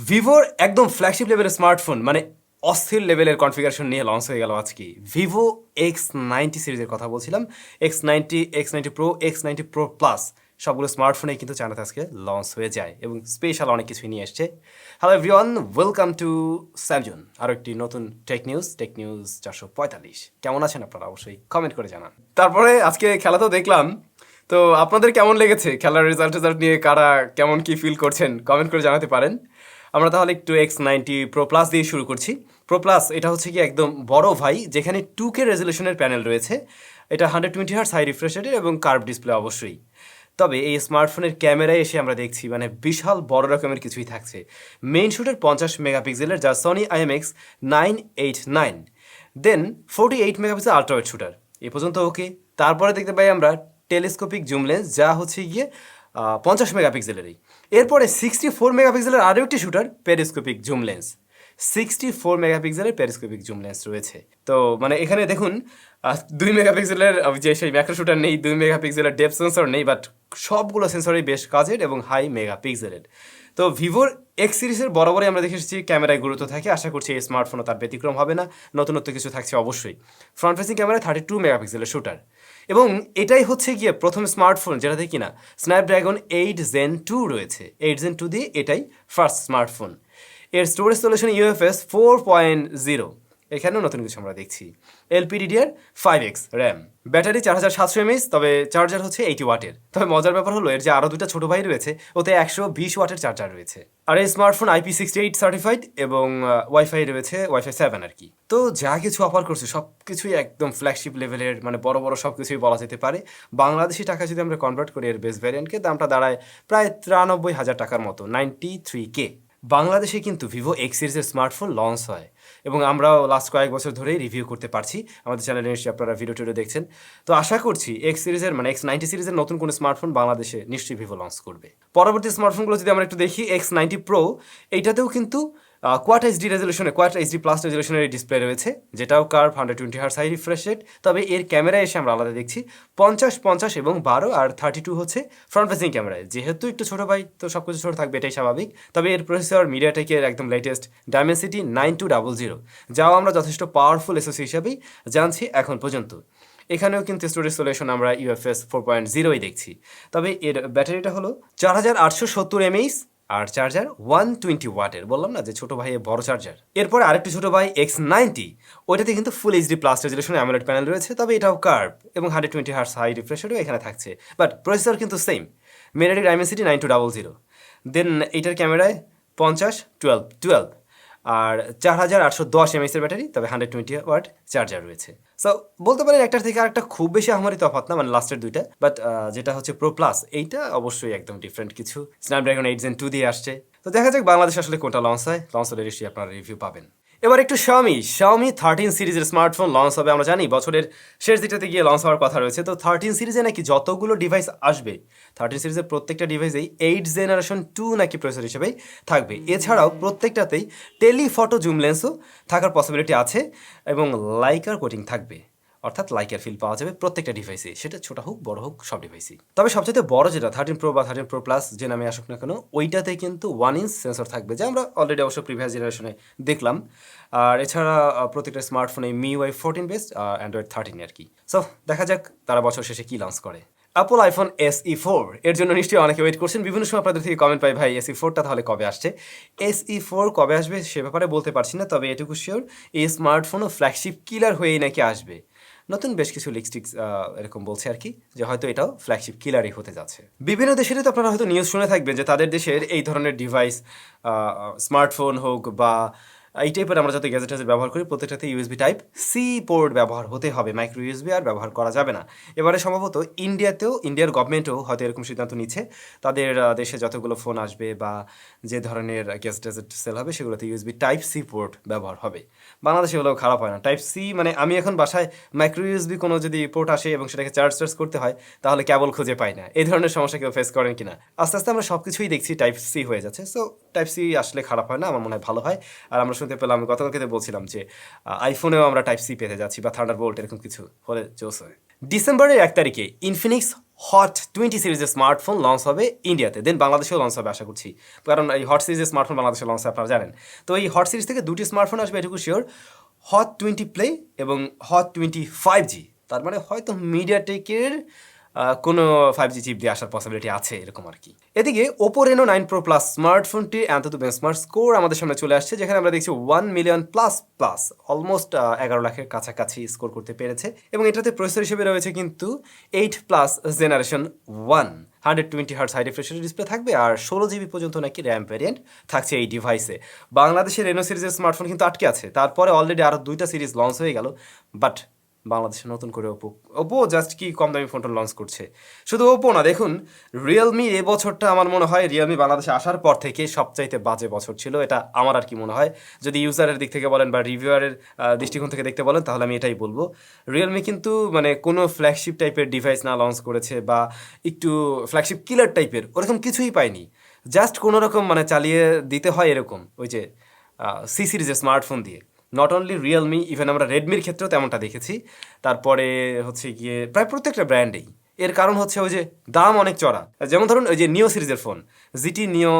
ভিভোর একদম ফ্ল্যাগশিপ লেভেলের স্মার্টফোন মানে অস্থির লেভেলের কনফিগারেশন নিয়ে লঞ্চ হয়ে গেল আজকে। ভিভো X90 সিরিজের কথা বলছিলাম। X90, X90 Pro, X90 Pro Plus সবগুলো স্মার্টফোনে কিন্তু চায়নাতে আজকে লঞ্চ হয়ে যায় এবং স্পেশাল অনেক কিছুই নিয়ে এসছে। Hello everyone, welcome to SamZone। আরও একটি নতুন টেক নিউজ 445। কেমন আছেন আপনারা? অবশ্যই কমেন্ট করে জানান। তারপরে আজকে খেলা তো দেখলাম, তো আপনাদের কেমন লেগেছে খেলার রেজাল্ট নিয়ে? কারা কেমন কি ফিল করছেন কমেন্ট করে জানাতে পারেন। আমরা তাহলে একটু X90 Pro Plus দিয়ে শুরু করছি। Pro Plus এটা হচ্ছে কি একদম বড় ভাই, যেখানে 2K রেজলিউশনের প্যানেল রয়েছে। এটা 120 Hz হাই রিফ্রেশ রেটের এবং কার্ভ ডিসপ্লে অবশ্যই। তবে এই স্মার্টফোনের ক্যামেরায় এসে আমরা দেখছি মানে বিশাল বড় রকমের কিছুই থাকছে। মেইন শুটার 50 মেগাপিক্সেলের, যা সনি IMX989। দেন 48 মেগাপিক্সেল আল্ট্রাওয়াইড শুটার, এ পর্যন্ত ওকে। তারপরে দেখতে পাই আমরা টেলিস্কোপিক জুম লেন্স, যা হচ্ছে গিয়ে 50 মেগাপিক্সেলেরই। এরপরে 64 মেগাপিক্সেলের আরও একটি শুটার, পেরিস্কোপিক জুম লেন্স। 64 মেগাপিক্সেলের পেরিস্কোপিক জুম লেন্স রয়েছে। তো মানে এখানে দেখুন 2 মেগাপিক্সেলের যে সেই ম্যাক্রো শুটার নেই, 2 মেগাপিক্সেলের ডেপথ সেন্সর নেই, বাট সবগুলো সেন্সরই বেশ কাজের এবং হাই মেগাপিক্সেলের। তো ভিভোর এক্স সিরিজের বরাবরই আমরা দেখে এসেছি ক্যামেরায় গুরুত্ব থাকে। আশা করছি এই স্মার্টফোনও তার ব্যতিক্রম হবে না, নতুনত্ব কিছু থাকছে অবশ্যই। ফ্রন্ট ফেসিং ক্যামেরায় 32 মেগাপিক্সেলের শুটার এবং এটাই হচ্ছে গিয়ে প্রথম স্মার্টফোন যেটাতে কিনা স্ন্যাপড্রাগন 8 Gen 2 রয়েছে। 8 Gen 2 দিয়ে এটাই ফার্স্ট স্মার্টফোন। এর স্টোরেজ সলিউশন UFS 4.0, এখানেও নতুন কিছু আমরা দেখছি। LPDDR5X র্যাম, ব্যাটারি 4700 mAh, তবে চার্জার হচ্ছে 80 ওয়াটের। তবে মজার ব্যাপার হলো এর যে আরও দুটা ছোটো ভাই রয়েছে, ওতে 120 ওয়াটের চার্জার রয়েছে। আর এই স্মার্টফোন IP68 সার্টিফাইড এবং ওয়াইফাই রয়েছে, ওয়াইফাই 7 আর কি। তো যা কিছু অফার করছে সব কিছুই একদম ফ্ল্যাগশিপ লেভেলের, মানে বড় বড় সব কিছুই বলা যেতে পারে। বাংলাদেশি টাকা যদি আমরা কনভার্ট করি এর বেস ভ্যারিয়েন্টকে, দামটা দাঁড়ায় প্রায় 93,000 টাকার মতো, 93K। বাংলাদেশে কিন্তু ভিভো এক্স সিরিজের স্মার্টফোন লঞ্চ হয় এবং আমরাও লাস্ট কয়েক বছর ধরেই রিভিউ করতে পারছি। আমাদের চ্যানেলে নিশ্চয়ই আপনারা ভিডিও দেখছেন। তো আশা করছি এক্স সিরিজের মানে X90 সিরিজের নতুন কোনো স্মার্টফোন বাংলাদেশে নিশ্চয়ই ভিভো লঞ্চ করবে। পরবর্তী স্মার্টফোনগুলো যদি আমরা একটু দেখি, X90 Pro, এইটাতেও কিন্তু কোয়াড এইচডি রেজলিউশনে, কোয়াড এইচডি প্লাস রেজলিউশনের ডিসপ্লে রয়েছে, যেটাও curve 120 Hz high refresh rate. তবে এর ক্যামেরায় এসে আমরা আলাদা দেখছি 50 এবং 12 আর 32 হচ্ছে ফ্রন্ট ফেসিং ক্যামেরায়। যেহেতু একটু ছোটো ভাই, তো সব কিছু ছোটো থাকবে, এটাই স্বাভাবিক। তবে এর প্রসেসর মিডিয়াটেকের একদম লেটেস্ট ডায়মেনসিটি 9200, যাও আমরা যথেষ্ট পাওয়ারফুল এসওসি হিসাবেই জানছি এখন পর্যন্ত। এখানেও কিন্তু স্টোরেজ সলিউশন আমরা UFS 4.0 দেখছি। তবে এর ব্যাটারিটা হলো 4870 mAh আর চার্জার 120 ওয়াটের। বললাম না যে ছোটো ভাইয়ের বড় চার্জার। এরপরে আরেকটি ছোটো ভাই X90, ওইটাতে কিন্তু ফুল এইচডি প্লাস রেজলিউশনে অ্যামোলেড প্যানেল রয়েছে, তবে এটাও কার্ভ এবং 120 Hz হাই রিফ্রেশ রেটও এখানে থাকছে। বাট প্রসেসর কিন্তু সেম, মিডিয়াটেক ডায়মেনসিটি 9200। দেন এইটার ক্যামেরায় 50-12 আর 4810 mAh এর ব্যাটারি, তবে 120 ওয়াট চার্জার রয়েছে। সো বলতে পারেন একটার থেকে আরেকটা খুব বেশি আহামরি তফাৎ না, মানে লাস্টের দুইটা। বাট যেটা হচ্ছে প্রো প্লাস, এইটা অবশ্যই একদম ডিফারেন্ট কিছু। স্ন্যাপড্রাগন 8 Gen 2 দিয়ে আসছে। তো দেখা যাক বাংলাদেশ আসলে কোনটা লঞ্চ হয়। লঞ্চ হলে নিশ্চয়ই আপনারা রিভিউ পাবেন। এবার একটু Xiaomi 13 সিরিজের স্মার্টফোন লঞ্চ হবে। আমরা জানি বছরের শেষ দিকটাতে গিয়ে লঞ্চ হওয়ার কথা রয়েছে। তো 13 সিরিজে নাকি যতগুলো ডিভাইস আসবে, 13 সিরিজের প্রত্যেকটা ডিভাইসেই 8 Generation 2 নাকি প্রসেসর হিসেবেই থাকবে। এছাড়াও প্রত্যেকটাতেই টেলিফটো জুম লেন্সও থাকার পসিবিলিটি আছে এবং লাইকার কোটিং থাকবে, অর্থাৎ লাইকার ফিল পাওয়া যাবে প্রত্যেকটা ডিভাইসে, সেটা ছোট হোক বড় হোক সব ডিভাইসই। তবে সবচেয়ে বড় যেটা 13 Pro বা 13 Pro Plus যে নামে আসুক না কেন, ওইটাতে কিন্তু 1 ইঞ্চ সেন্সর থাকবে, যা আমরা অলরেডি অবশ্য প্রিভিয়াস জেনারেশনে দেখলাম। আর এছাড়া প্রত্যেকটা স্মার্টফোনে MIUI 14 বেসড অ্যান্ড্রয়েড 13 আর কি। সো দেখা যাক তারা বছর শেষে কি লঞ্চ করে। অ্যাপল আইফোন SE4 এর জন্য নিশ্চয়ই অনেকে ওয়েট করছেন। বিভিন্ন সময় আপনাদের থেকে কমেন্ট পাই, ভাই SE4টা তাহলে কবে আসছে? SE4 কবে আসবে সে ব্যাপারে বলতে পারছি না, তবে এটুকু শিওর এই স্মার্টফোনও ফ্ল্যাগশিপ কিলার হয়েই নাকি আসবে। নতুন বেশ কিছু লিপস্টিক্স এরকম বলছে আর কি, যে হয়তো এটাও ফ্ল্যাগশিপ কিলারই হতে যাচ্ছে। বিভিন্ন দেশেরই তো আপনারা হয়তো নিউজ শুনে থাকবেন যে তাদের দেশের এই ধরনের ডিভাইস, স্মার্টফোন হোক বা এই টাইপের আমরা যত গ্যাজেট ব্যবহার করি, প্রত্যেকটাতে USB Type-C পোর্ট ব্যবহার হতে হবে, মাইক্রো USB আর ব্যবহার করা যাবে না। এবারে সম্ভবত ইন্ডিয়ার গভর্নমেন্টও হয়তো এরকম সিদ্ধান্ত নিচ্ছে। তাদের দেশে যতগুলো ফোন আসবে বা যে ধরনের গ্যাজেট সেল হবে, সেগুলোতে USB Type-C পোর্ট ব্যবহার হবে। বাংলাদেশে হলেও খারাপ হয় না। Type-C মানে আমি এখন বাসায় মাইক্রো USB কোনো যদি পোর্ট আসে এবং সেটাকে চার্জ করতে হয়, তাহলে কেবল খুঁজে পাই না। এই ধরনের সমস্যা কেউ ফেস করেন কিনা? আস্তে আস্তে আমরা সব কিছুই দেখছি Type-C হয়ে যাচ্ছে। সো Type-C আসলে খারাপ হয় না, আমার মনে হয় ভালো হয়। আর আমরা শুনতে পেলাম, গতকালকে বলছিলাম যে আইফোনেও আমরা Type-C পেতে যাচ্ছি বা থান্ডারবোল্ট এরকম কিছু হলে জোস হয়। ডিসেম্বরের 1 তারিখে ইনফিনিক্স হট 20 সিরিজের স্মার্টফোন লঞ্চ হবে ইন্ডিয়াতে, দেন বাংলাদেশেও লঞ্চ হবে আশা করছি, কারণ এই হট সিরিজের স্মার্টফোন বাংলাদেশে লঞ্চ হয় আপনারা জানেন। তো এই হট সিরিজ থেকে দুটি স্মার্টফোন আসবে এটুকু শিওর, হট 20 প্লে এবং হট 20 5G। তার মানে হয়তো মিডিয়াটেকের কোনো 5G চিপ দিয়ে আসার পসিবিলিটি আছে এরকম আর কি। এদিকে ওপো রেনো 9 প্রো প্লাস স্মার্টফোনটি অ্যান্থুতু বেঞ্চমার্ক স্কোর আমাদের সামনে চলে আসছে, যেখানে আমরা দেখছি 1 মিলিয়ন প্লাস প্লাস অলমোস্ট 11 লাখের কাছাকাছি স্কোর করতে পেরেছে। এবং এটাতে প্রসেসর হিসেবে রয়েছে কিন্তু 8 plus generation 1, 120 hertz high refresh display থাকবে, আর 16 GB পর্যন্ত নাকি র্যাম ভ্যারিয়েন্ট থাকছে এই ডিভাইসে। বাংলাদেশের রেনো সিরিজের স্মার্টফোন কিন্তু আটকে আছে, তারপরে অলরেডি আরও 2টা সিরিজ লঞ্চ হয়ে গেল, বাট বাংলাদেশে নতুন করে ওপো জাস্ট কি কম দামি ফোনটা লঞ্চ করছে। শুধু ওপো না, দেখুন রিয়েলমি এই বছরটা আমার মনে হয় রিয়েলমি বাংলাদেশে আসার পর থেকে সবচাইতে বাজে বছর ছিল, এটা আমার আর কি মনে হয়। যদি ইউজারের দিক থেকে বলেন বা রিভিউয়ারের দৃষ্টিকোণ থেকে দেখতে বলেন তাহলে আমি এটাই বলবো। রিয়েলমি কিন্তু মানে কোনো ফ্ল্যাগশিপ টাইপের ডিভাইস না লঞ্চ করেছে বা একটু ফ্ল্যাগশিপ কিলার টাইপের ওরকম কিছুই পাইনি, জাস্ট কোনো রকম মানে চালিয়ে দিতে হয় এরকম ওই যে সি সিরিজের স্মার্টফোন দিয়ে। নট অনলি রিয়েলমি, ইভেন আমরা রেডমির ক্ষেত্রেও তেমনটা দেখেছি। তারপরে হচ্ছে গিয়ে প্রায় প্রত্যেকটা ব্র্যান্ডেই, এর কারণ হচ্ছে ওই যে দাম অনেক চড়া। যেমন ধরুন ওই যে নিও সিরিজের ফোন, জিটি নিও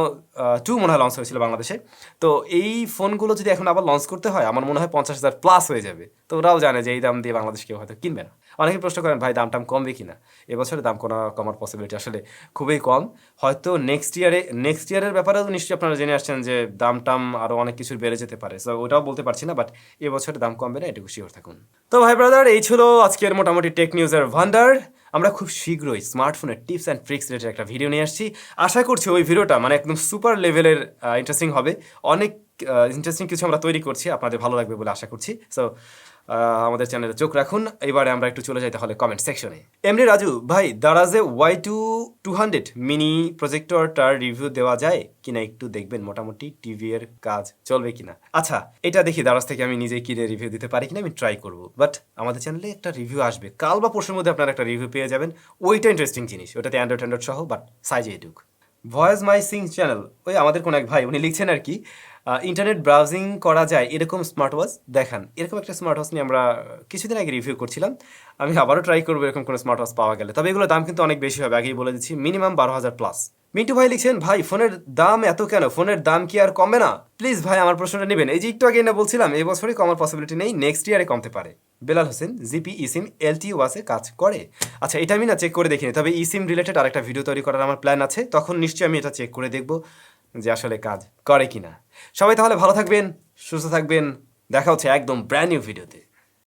2 মনে হয় লঞ্চ হয়েছিল বাংলাদেশে, তো এই ফোনগুলো যদি এখন আবার লঞ্চ করতে হয় আমার মনে হয় 50,000 প্লাস হয়ে যাবে। তো ওরাও জানে যে এই দাম দিয়ে বাংলাদেশ কেউ হয়তো কিনবে না। অনেকে প্রশ্ন করেন ভাই দাম কমবে কিনা, এবছরে দাম কমার পসিবিলিটি আসলে খুবই কম। হয়তো নেক্সট ইয়ারের ব্যাপারেও নিশ্চয়ই আপনারা জেনে আসছেন যে দাম আরও অনেক কিছুর বেড়ে যেতে পারে, সো ওটাও বলতে পারছি না, বাট এবছরে দাম কমবে না এটুকু শিওর থাকুন। তো ভাই ব্রাদার, এই ছিল আজকের মোটামুটি টেক নিউজের ভান্ডার। আমরা খুব শীঘ্রই স্মার্টফোনের টিপস অ্যান্ড ট্রিক্স রিলেটেড একটা ভিডিও নিয়ে আসছি। আশা করছি ওই ভিডিওটা মানে একদম সুপার লেভেলের ইন্টারেস্টিং হবে। অনেক ইন্টারেস্টিং কিছু আমরা তৈরি করছি, আপনাদের ভালো লাগবে বলে আশা করছি। সো আমাদের চ্যানেলে চোখ রাখুন। এবারে আমরা একটু চলে যাই তাহলে কমেন্ট সেকশনে। এমনি রাজু ভাই, দারাজে Y200 মিনি প্রজেক্টরটার রিভিউ দেওয়া যায় কিনা একটু দেখবেন, মোটামুটি টিভি এর কাজ চলবে কিনা। আচ্ছা, এটা দেখি দারাজ থেকে আমি নিজেই কিনে রিভিউ দিতে পারি কিনা, আমি ট্রাই করবো। বাট আমাদের চ্যানেলে একটা রিভিউ আসবে কাল বা পরশুর মধ্যে, আপনারা একটা রিভিউ পেয়ে যাবেন। ওইটা ইন্টারেস্টিং জিনিস, ওটাতে অ্যান্ড্রয়েড সহ, বাট সাইজে এটুক। ভয়েস মাই সিং চ্যানেল, ওই আমাদের কোন এক ভাই উনি লিখছেন আর কি, ইন্টারনেট ব্রাউজিং করা যায় এরকম স্মার্ট ওয়াচ দেখান। এরকম একটা স্মার্ট ওয়াচ নিয়ে আমরা কিছুদিন আগে রিভিউ করছিলাম, আমি আবারও ট্রাই করবো এরকম কোনো স্মার্ট ওয়াচ পাওয়া গেলে। তবে এগুলোর দাম কিন্তু অনেক বেশি হবে, আগেই বলে দিচ্ছি, মিনিমাম 12,000 প্লাস। মিন্টু ভাই লিখছেন, ভাই ফোনের দাম এত কেন, ফোনের দাম কি আর কমবে না? প্লিজ ভাই আমার প্রশ্নটা নেবেন। এই যে একটু আগে না বলছিলাম এই বছরই কমার পসিবিলিটি নেই, নেক্সট ইয়ারে কমতে পারে। বেলাল হোসেন, জিপি ইসিম এলটি ওয়াসে কাজ করে? আচ্ছা, এটা আমি না চেক করে দেখিনি, তবে ইসিম রিলেটেড আরেকটা ভিডিও তৈরি করার আমার প্ল্যান আছে, তখন নিশ্চয়ই আমি এটা চেক করে দেখবো যে আসলে কাজ করে কিনা। সবাই তাহলে ভালো থাকবেন, সুস্থ থাকবেন, দেখা হচ্ছে একদম ব্র্যান্ড নিউ ভিডিওতে।